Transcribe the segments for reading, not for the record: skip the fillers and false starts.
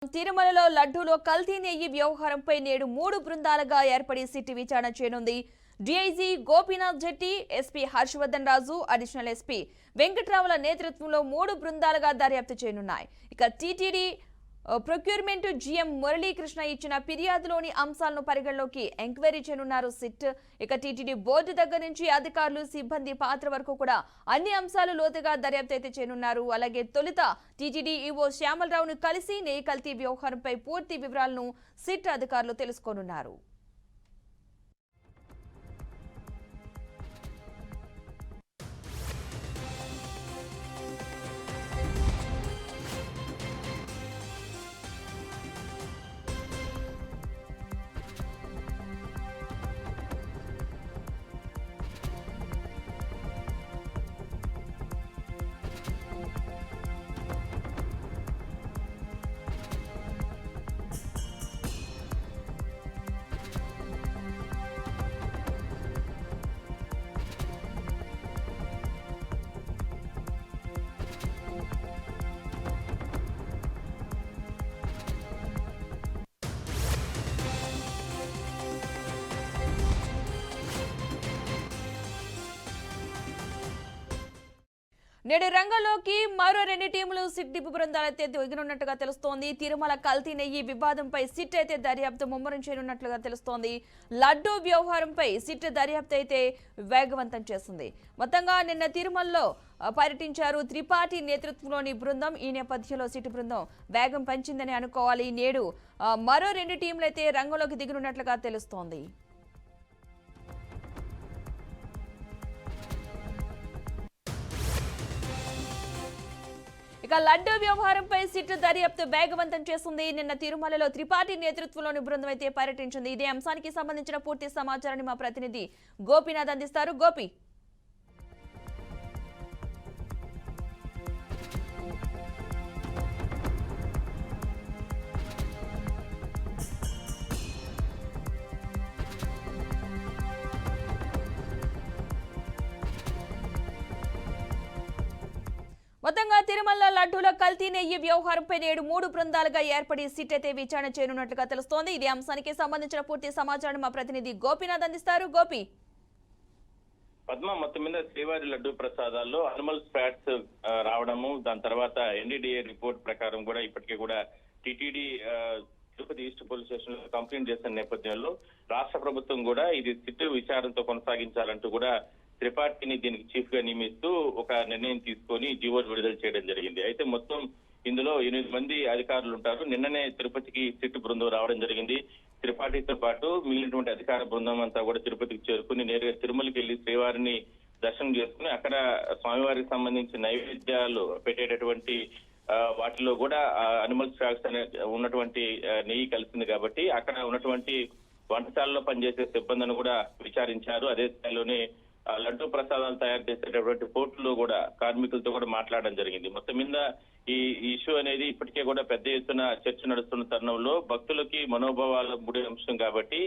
తిరుమలలో లడ్డూలో కల్తీ నెయ్యి వ్యవహారంపై నేడు 3 బృందాలుగా ఏర్పడి సిట్ విచారణ చేయనుంది. డీఐజీ గోపీనాథ్ జెట్టి, ఎస్పీ హర్షవర్ధన్ రాజు, అడిషనల్ ఎస్పీ వెంకట్రావుల నేతృత్వంలో 3 బృందాలుగా దర్యాప్తు చేయనున్నాయి. ఇక టీటీడీ ప్రొక్యూర్మెంట్ జీఎం మురళీకృష్ణ ఇచ్చిన ఫిర్యాదులోని అంశాలను పరిగణలోకి ఎంక్వైరీ చేయనున్నారు సిట్. ఇక టీటీడీ బోర్డు దగ్గర నుంచి అధికారులు, సిబ్బంది పాత్ర వరకు కూడా అన్ని అంశాలు లోతుగా దర్యాప్తు అయితే చేయనున్నారు. అలాగే తొలుత టీటీడీ ఈవో శ్యామలరావును కలిసి నెయ్యి కల్తీ వ్యవహారంపై పూర్తి వివరాలను సిట్ అధికారులు తెలుసుకోనున్నారు. నేడు రంగంలోకి మరో 2 టీములు సిట్ డిప్పు బృందాలైతే దిగనున్నట్టుగా తెలుస్తోంది. తిరుమల కల్తీ నెయ్యి వివాదంపై సిట్ అయితే దర్యాప్తు ముమ్మరం చేయనున్నట్లుగా తెలుస్తోంది. లడ్డూ వ్యవహారంపై సిట్ దర్యాప్తు అయితే వేగవంతం చేసింది. మొత్తంగా నిన్న తిరుమలలో పర్యటించారు త్రిపాఠి నేతృత్వంలోని బృందం. ఈ నేపథ్యంలో సిట్ బృందం వేగం పెంచిందని అనుకోవాలి. నేడు మరో 2 టీంలు అయితే రంగంలోకి దిగనున్నట్లుగా తెలుస్తోంది. ఇక లడ్డూ వ్యవహారంపై సిట్ దర్యాప్తు వేగవంతం చేస్తుంది. నిన్న తిరుమలలో త్రిపాఠి నేతృత్వంలోని బృందం అయితే పర్యటించింది. ఇదే అంశానికి సంబంధించిన పూర్తి సమాచారాన్ని మా ప్రతినిధి గోపీనాథ్ అందిస్తారు. గోపి, మొత్తంగా తిరుమల లడ్డూల కల్తీ నెయ్యి వ్యవహారంపై నేడు 3 బృందాలుగా ఏర్పడి సిట్ అయితే విచారణ చేయనున్నట్లుగా తెలుస్తోంది. ఇదే అంశానికి సంబంధించిన పూర్తి సమాచారం మా ప్రతినిధి గోపీనాథ్ అందిస్తారు. గోపి, పద్మ మొత్తం మీద శ్రీవారి లడ్డూ ప్రసాదాల్లో అనిమల్ ఫ్యాట్స్ రావడము, దాని తర్వాత ఎన్డీడీఏ రిపోర్ట్ ప్రకారం కూడా ఇప్పటికే కూడా TTD Tirupati east police station లో కంప్లైంట్ చేసిన నేపథ్యంలో రాష్ట్ర ప్రభుత్వం కూడా ఇది సిట్ విచారణతో కొనసాగించాలంటూ కూడా త్రిపాఠిని దీనికి చీఫ్ గా నియమిస్తూ ఒక నిర్ణయం తీసుకొని జీవో విడుదల చేయడం జరిగింది. అయితే మొత్తం ఇందులో 8 మంది అధికారులు ఉంటారు. నిన్ననే తిరుపతికి సిట్ బృందం రావడం జరిగింది. త్రిపాఠితో పాటు మిగిలినటువంటి అధికార బృందం అంతా కూడా తిరుపతికి చేరుకుని నేరుగా తిరుమలకి వెళ్లి శ్రీవారిని దర్శనం చేసుకుని అక్కడ స్వామివారికి సంబంధించి నైవేద్యాలు పెట్టేటటువంటి వాటిలో కూడా అనిమల్ ఫ్యాట్స్ అనే ఉన్నటువంటి నెయ్యి కలిసింది కాబట్టి అక్కడ ఉన్నటువంటి వంటశాలలో పనిచేసే సిబ్బందిని కూడా విచారించారు. అదే స్థాయిలోనే లడ్డూ ప్రసాదాలు తయారు చేసేటటువంటి పోర్టులో కూడా కార్మికులతో కూడా మాట్లాడడం జరిగింది. మొత్తం మీద ఈ ఇష్యూ అనేది ఇప్పటికే కూడా పెద్ద ఎత్తున చర్చ నడుస్తున్న తరుణంలో భక్తులకి మనోభావాల ముడి అంశం కాబట్టి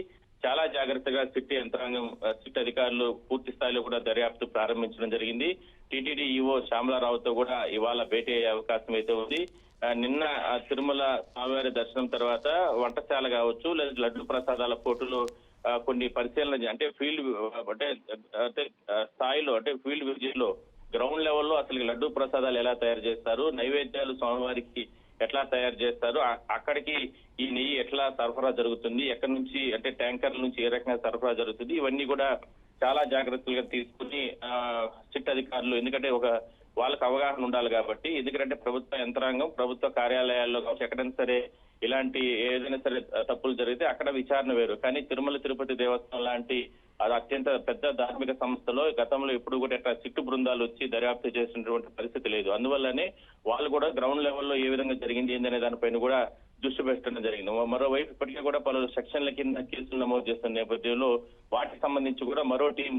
చాలా జాగ్రత్తగా సిట్ యంత్రాంగం, సిట్ అధికారులు పూర్తి స్థాయిలో కూడా దర్యాప్తు ప్రారంభించడం జరిగింది. టీటీడీ ఈవో శ్యామలరావుతో కూడా ఇవాళ భేటీ అయ్యే అవకాశం అయితే ఉంది. నిన్న తిరుమల స్వామివారి దర్శనం తర్వాత వంటశాల కావచ్చు లేదా లడ్డు ప్రసాదాల పోర్టులో కొన్ని పరిశీలన అంటే ఫీల్డ్ అంటే స్థాయిలో అంటే ఫీల్డ్ విజిట్ లో గ్రౌండ్ లెవెల్లో అసలు లడ్డూ ప్రసాదాలు ఎలా తయారు చేస్తారు, నైవేద్యాలు స్వామివారికి ఎట్లా తయారు చేస్తారు, అక్కడికి ఈ నెయ్యి ఎట్లా సరఫరా జరుగుతుంది, ఎక్కడి నుంచి అంటే ట్యాంకర్ల నుంచి ఏ రకంగా సరఫరా జరుగుతుంది, ఇవన్నీ కూడా చాలా జాగ్రత్తలుగా తీసుకుని సిట్ అధికారులు, ఎందుకంటే ఒక వాళ్ళకి అవగాహన ఉండాలి కాబట్టి, ఎందుకంటే ప్రభుత్వ యంత్రాంగం ప్రభుత్వ కార్యాలయాల్లో కావచ్చు ఎక్కడైనా సరే ఇలాంటి ఏదైనా సరే తప్పులు జరిగితే అక్కడ విచారణ వేరు. కానీ తిరుమల తిరుపతి దేవస్థానం లాంటి అది అత్యంత పెద్ద ధార్మిక సంస్థలో గతంలో ఎప్పుడు కూడా ఇట్లా సిట్టు బృందాలు వచ్చి దర్యాప్తు చేసినటువంటి పరిస్థితి లేదు. అందువల్లనే వాళ్ళు కూడా గ్రౌండ్ లెవెల్లో ఏ విధంగా జరిగింది ఏందనే దానిపైన కూడా దృష్టి పెట్టడం జరిగింది. మరోవైపు ఇప్పటికే కూడా పలు సెక్షన్ల కింద కేసులు నమోదు చేస్తున్న నేపథ్యంలో వాటికి సంబంధించి కూడా మరో టీం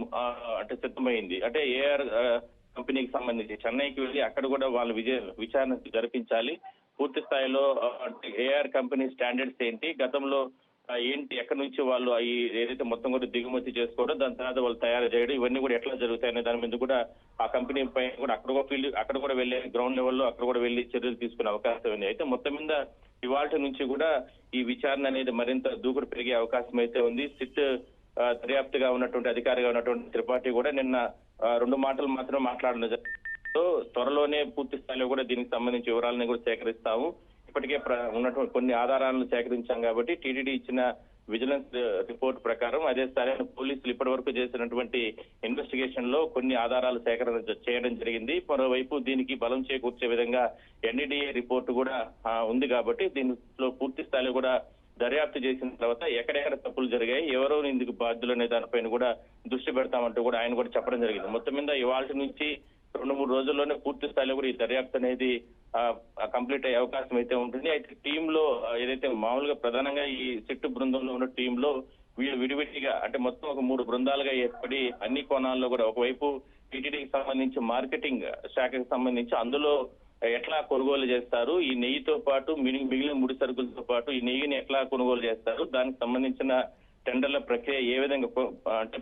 అంటే సిద్ధమైంది. అంటే ఏఆర్ కంపెనీకి సంబంధించి చెన్నైకి వెళ్లి అక్కడ కూడా వాళ్ళు విచారణ జరిపించాలి. పూర్తి స్థాయిలో ఏఆర్ కంపెనీ స్టాండర్డ్స్ ఏంటి, గతంలో ఏంటి, ఎక్కడి నుంచి వాళ్ళు ఈ ఏదైతే మొత్తం కూడా దిగుమతి చేసుకోవడం, దాని తర్వాత వాళ్ళు తయారు చేయడం, ఇవన్నీ కూడా ఎట్లా జరుగుతాయనే దాని మీద కూడా ఆ కంపెనీ పైన కూడా అక్కడ కూడా వెళ్ళి గ్రౌండ్ లెవెల్లో అక్కడ కూడా వెళ్ళి చర్యలు తీసుకునే అవకాశం ఉంది. అయితే మొత్తం మీద ఇవాళ నుంచి కూడా ఈ విచారణ అనేది మరింత దూకుడు పెరిగే అవకాశం అయితే ఉంది. సిట్ దర్యాప్తుగా ఉన్నటువంటి అధికారిగా ఉన్నటువంటి త్రిపాఠి కూడా నిన్న 2 మాటలు మాత్రం మాట్లాడడం జరిగింది. త్వరలోనే పూర్తి స్థాయిలో కూడా దీనికి సంబంధించి వివరాలను కూడా సేకరిస్తాము. ఇప్పటికే ఉన్నటువంటి కొన్ని ఆధారాలను సేకరించాం కాబట్టి టీటీడీ ఇచ్చిన విజిలెన్స్ రిపోర్ట్ ప్రకారం అదే స్థాయిలో పోలీసులు ఇప్పటి వరకు చేసినటువంటి ఇన్వెస్టిగేషన్ లో కొన్ని ఆధారాలు సేకరణ చేయడం జరిగింది. మరోవైపు దీనికి బలం చేకూర్చే విధంగా ఎన్డీడీఏ రిపోర్ట్ కూడా ఉంది కాబట్టి దీనిలో పూర్తి స్థాయిలో కూడా దర్యాప్తు చేసిన తర్వాత ఎక్కడెక్కడ తప్పులు జరిగాయి, ఎవరో ఇందుకు బాధ్యులు అనే దానిపైన కూడా దృష్టి పెడతామంటూ కూడా ఆయన కూడా చెప్పడం జరిగింది. మొత్తం మీద ఇవాళ నుంచి 2-3 రోజుల్లోనే పూర్తి స్థాయిలో కూడా ఈ దర్యాప్తు అనేది కంప్లీట్ అయ్యే అవకాశం అయితే ఉంటుంది. అయితే టీంలో ఏదైతే మామూలుగా ప్రధానంగా ఈ సిట్టు బృందంలో ఉన్న టీంలో వీళ్ళు విడివిడిగా అంటే మొత్తం ఒక 3 బృందాలుగా ఏర్పడి అన్ని కోణాల్లో కూడా ఒకవైపు టీటీడీకి సంబంధించి మార్కెటింగ్ శాఖకు సంబంధించి అందులో ఎట్లా కొనుగోలు చేస్తారు, ఈ నెయ్యితో పాటు మిగిలిన ముడి సరుకులతో పాటు ఈ నెయ్యిని ఎట్లా కొనుగోలు చేస్తారు, దానికి సంబంధించిన టెండర్ల ప్రక్రియ ఏ విధంగా అంటే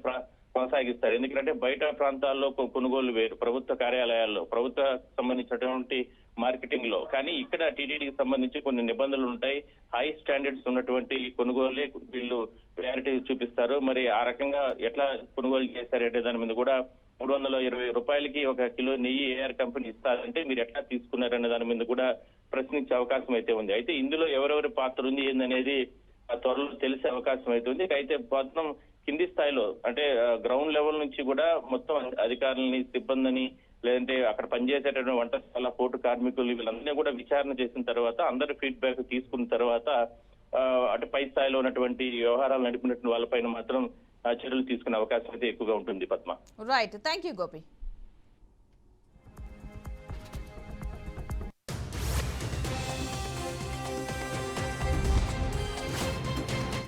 కొనసాగిస్తారు. ఎందుకంటే బయట ప్రాంతాల్లో కొనుగోలు వేరు, ప్రభుత్వ కార్యాలయాల్లో ప్రభుత్వ సంబంధించినటువంటి మార్కెటింగ్ లో, కానీ ఇక్కడ టీటీడీకి సంబంధించి కొన్ని నిబంధనలు ఉంటాయి. హై స్టాండర్డ్స్ ఉన్నటువంటి కొనుగోలే వీళ్ళు ప్రయారిటీ చూపిస్తారు. మరి ఆ రకంగా ఎట్లా కొనుగోలు చేస్తారంటే దాని మీద కూడా 320 రూపాయలకి 1 కిలో నెయ్యి ఏఆర్ కంపెనీ ఇస్తారంటే మీరు ఎట్లా తీసుకున్నారనే దాని మీద కూడా ప్రశ్నించే అవకాశం అయితే ఉంది. అయితే ఇందులో ఎవరెవరి పాత్ర ఉంది ఏందనేది త్వరలో తెలిసే అవకాశం అయితే ఉంది. అయితే మొత్తం కింది స్థాయిలో అంటే గ్రౌండ్ లెవెల్ నుంచి కూడా మొత్తం అధికారులని, సిబ్బందిని, లేదంటే అక్కడ పనిచేసేటటువంటి వంటశాల పోటు కార్మికులు వీళ్ళందరినీ కూడా విచారణ చేసిన తర్వాత అందరి ఫీడ్బ్యాక్ తీసుకున్న తర్వాత అంటే పై స్థాయిలో ఉన్నటువంటి వ్యవహారాలు నడిపినటువంటి వాళ్ళపైన మాత్రం చర్యలు తీసుకునే అవకాశం అయితే ఎక్కువగా ఉంటుంది. Padma. Right, thank you Gopi.